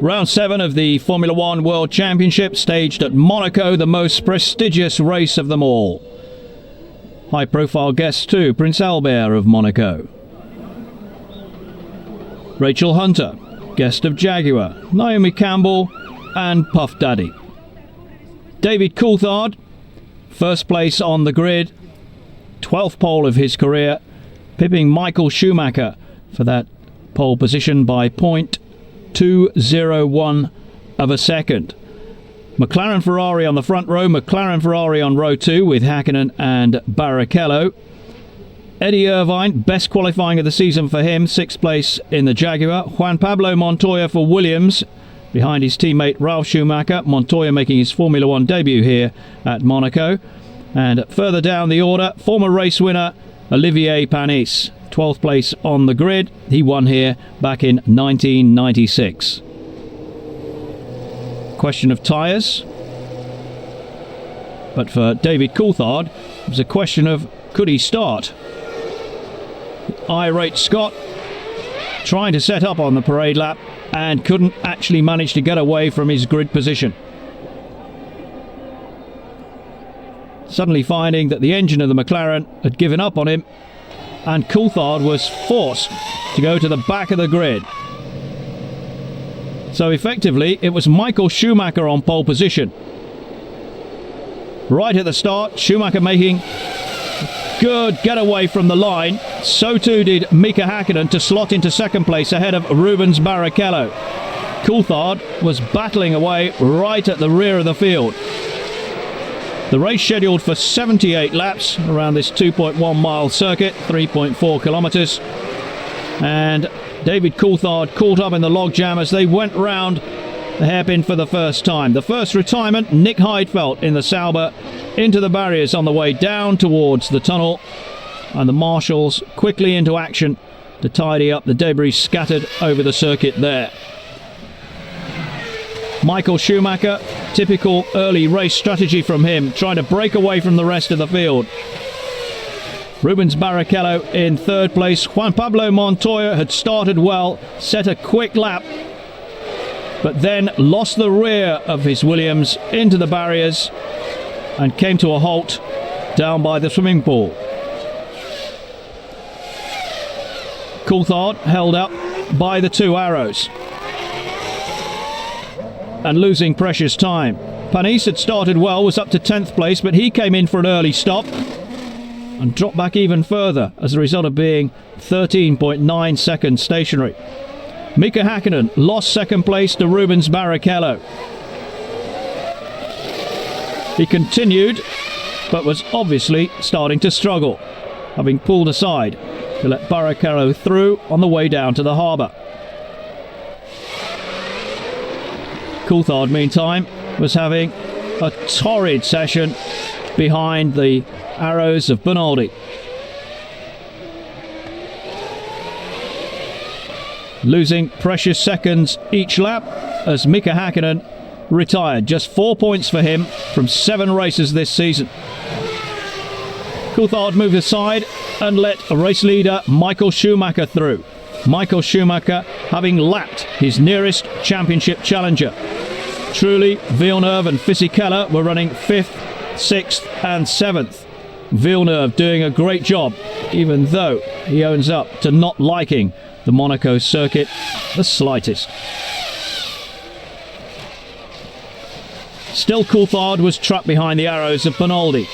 Round 7 of the Formula One World Championship, staged at Monaco, the most prestigious race of them all. High-profile guests too, Prince Albert of Monaco. Rachel Hunter, guest of Jaguar, Naomi Campbell and Puff Daddy. David Coulthard, first place on the grid, 12th pole of his career, pipping Michael Schumacher for that pole position by 0.201 of a second. McLaren Ferrari on the front row, McLaren Ferrari on row 2 with Hakkinen and Barrichello. Eddie Irvine, best qualifying of the season for him, 6th place in the Jaguar. Juan Pablo Montoya for Williams, behind his teammate Ralf Schumacher. Montoya making his Formula One debut here at Monaco. And further down the order, former race winner Olivier Panis, 12th place on the grid. He won here back in 1996. Question of tyres. But for David Coulthard, it was a question of could he start? Irate Scott trying to set up on the parade lap and couldn't actually manage to get away from his grid position. Suddenly finding that the engine of the McLaren had given up on him, and Coulthard was forced to go to the back of the grid. So effectively it was Michael Schumacher on pole position. Right at the start, Schumacher making good getaway from the line. So too did Mika Hakkinen to slot into second place ahead of Rubens Barrichello. Coulthard was battling away right at the rear of the field. The race scheduled for 78 laps around this 2.1 mile circuit, 3.4 kilometres. And David Coulthard caught up in the logjam as they went round the hairpin for the first time. The first retirement, Nick Heidfeld in the Sauber, into the barriers on the way down towards the tunnel. And the marshals quickly into action to tidy up the debris scattered over the circuit there. Michael Schumacher, typical early race strategy from him, trying to break away from the rest of the field. Rubens Barrichello in third place. Juan Pablo Montoya had started well, set a quick lap, but then lost the rear of his Williams into the barriers and came to a halt down by the swimming pool. Coulthard held up by the two arrows and losing precious time. Panis had started well, was up to 10th place, but he came in for an early stop and dropped back even further as a result of being 13.9 seconds stationary. Mika Hakkinen lost second place to Rubens Barrichello. He continued, but was obviously starting to struggle, having pulled aside to let Barrichello through on the way down to the harbour. Coulthard, meantime, was having a torrid session behind the arrows of Bernaldi. Losing precious seconds each lap as Mika Hakkinen retired. Just 4 points for him from 7 races this season. Coulthard moved aside and let race leader Michael Schumacher through. Michael Schumacher having lapped his nearest championship challenger. Truly, Villeneuve and Fisichella were running 5th, 6th and 7th. Villeneuve doing a great job, even though he owns up to not liking the Monaco circuit the slightest. Still, Coulthard was trapped behind the arrows of Bernaldi.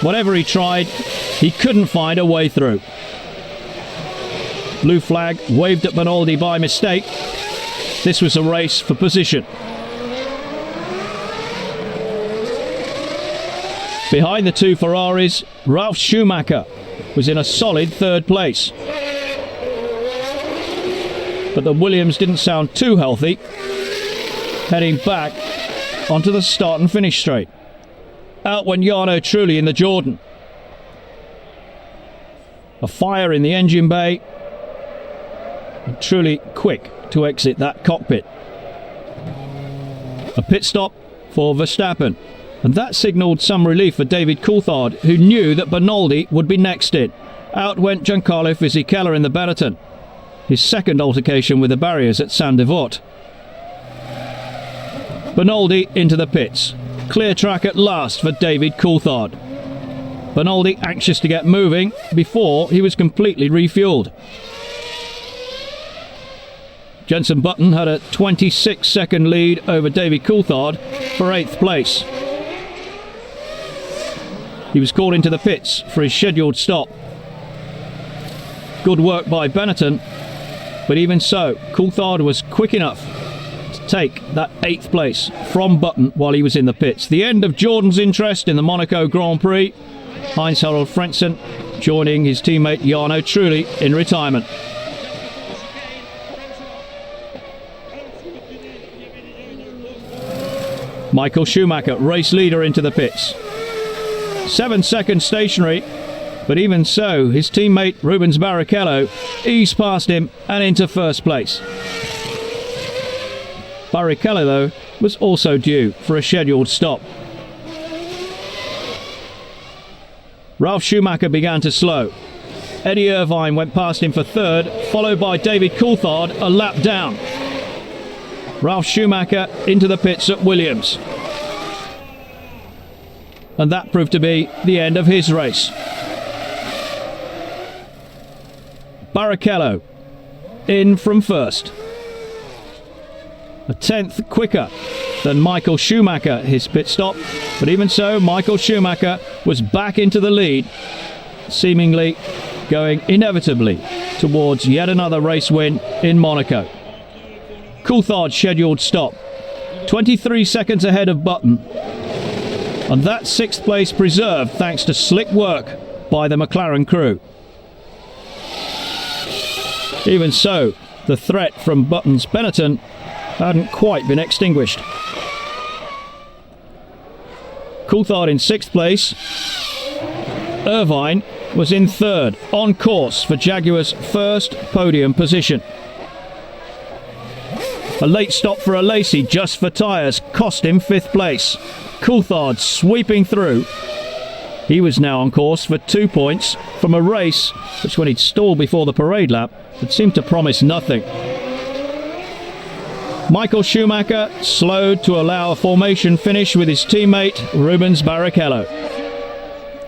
Whatever he tried, he couldn't find a way through. Blue flag waved at Bernaldi by mistake. This was a race for position. Behind the two Ferraris, Ralf Schumacher was in a solid third place. But the Williams didn't sound too healthy, heading back onto the start and finish straight. Out went Jarno Trulli in the Jordan. A fire in the engine bay, and Trulli quick to exit that cockpit. A pit stop for Verstappen, and that signalled some relief for David Coulthard, who knew that Bernaldi would be next in. Out went Giancarlo Fisichella in the Benetton. his second altercation with the barriers at Saint-Devote. Bernoldi into the pits. Clear track at last for David Coulthard. Bernoldi anxious to get moving before he was completely refueled. Jenson Button had a 26-second lead over David Coulthard for 8th place. He was called into the pits for his scheduled stop. Good work by Benetton, but even so, Coulthard was quick enough to take that 8th place from Button while he was in the pits. The end of Jordan's interest in the Monaco Grand Prix. Heinz-Harald Frentzen joining his teammate Jarno Trulli in retirement. Michael Schumacher, race leader, into the pits. 7 seconds stationary, but even so, his teammate Rubens Barrichello eased past him and into first place. Barrichello, though, was also due for a scheduled stop. Ralf Schumacher began to slow. Eddie Irvine went past him for third, followed by David Coulthard a lap down. Ralf Schumacher into the pits at Williams. And that proved to be the end of his race. Barrichello in from first. A 10th quicker than Michael Schumacher, his pit stop. But even so, Michael Schumacher was back into the lead, seemingly going inevitably towards yet another race win in Monaco. Coulthard's scheduled stop, 23 seconds ahead of Button, and that 6th place preserved thanks to slick work by the McLaren crew. Even so, the threat from Button's Benetton hadn't quite been extinguished. Coulthard in 6th place. Irvine was in 3rd, on course for Jaguar's first podium position. A late stop for Alesi just for tyres cost him 5th place. Coulthard sweeping through. He was now on course for 2 points from a race which, when he'd stalled before the parade lap, had seemed to promise nothing. Michael Schumacher slowed to allow a formation finish with his teammate Rubens Barrichello.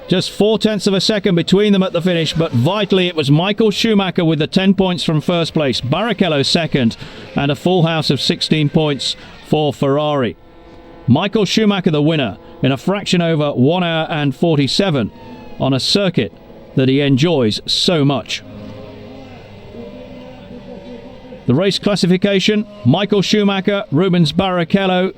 Just 0.4 of a second between them at the finish, but vitally it was Michael Schumacher with the 10 points from first place, Barrichello second, and a full house of 16 points for Ferrari. Michael Schumacher the winner in a fraction over 1 hour and 47 on a circuit that he enjoys so much. The race classification: Michael Schumacher, Rubens Barrichello,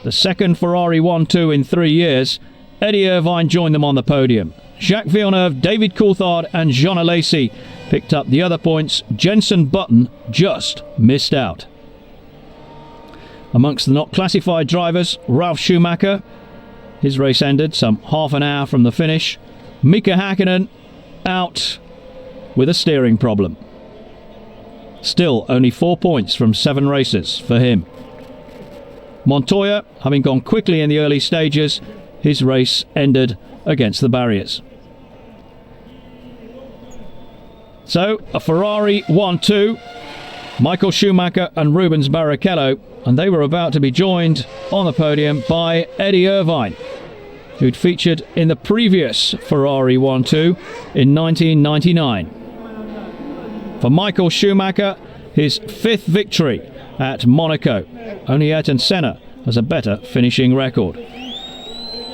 the second Ferrari 1-2 in 3 years. Eddie Irvine joined them on the podium. Jacques Villeneuve, David Coulthard and Jean Alesi picked up the other points. Jenson Button just missed out. Amongst the not classified drivers, Ralf Schumacher, his race ended some half an hour from the finish. Mika Häkkinen out with a steering problem. Still only 4 points from 7 races for him. Montoya, having gone quickly in the early stages, his race ended against the barriers. So, a Ferrari 1-2, Michael Schumacher and Rubens Barrichello, and they were about to be joined on the podium by Eddie Irvine, who'd featured in the previous Ferrari 1-2 in 1999. For Michael Schumacher, his 5th victory at Monaco. Only Ayrton Senna has a better finishing record.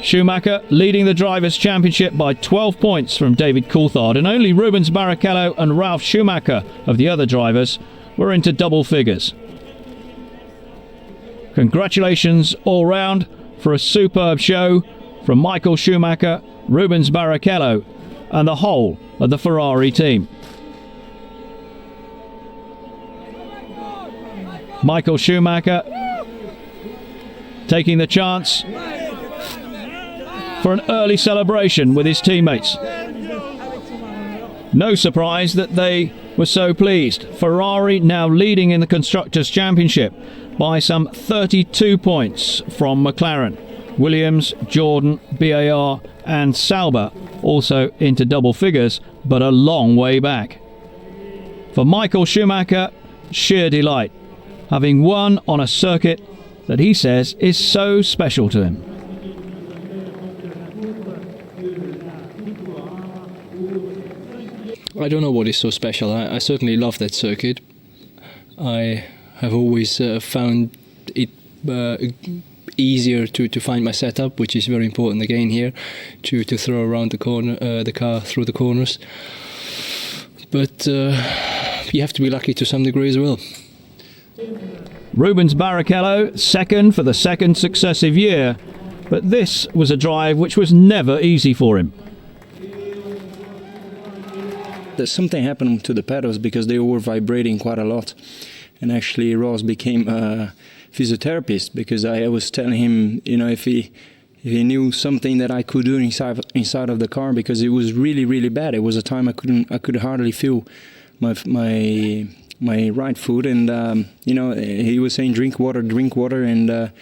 Schumacher leading the Drivers' Championship by 12 points from David Coulthard, and only Rubens Barrichello and Ralf Schumacher of the other drivers were into double figures. Congratulations all round for a superb show from Michael Schumacher, Rubens Barrichello and the whole of the Ferrari team. Michael Schumacher taking the chance for an early celebration with his teammates. No surprise that they were so pleased. Ferrari now leading in the Constructors' Championship by some 32 points from McLaren. Williams, Jordan, BAR and Sauber also into double figures, but a long way back. For Michael Schumacher, sheer delight, having won on a circuit that he says is so special to him. I don't know what is so special. I certainly love that circuit. I have always found it easier to find my setup, which is very important again here, to throw around the car through the corners. But you have to be lucky to some degree as well. Rubens Barrichello, second for the second successive year, but this was a drive which was never easy for him. Something happened to the pedals because they were vibrating quite a lot, and actually Ross became a physiotherapist because I was telling him, you know, if he knew something that I could do inside of the car, because it was really bad. It was a time I could hardly feel my right foot, and you know, he was saying drink water, and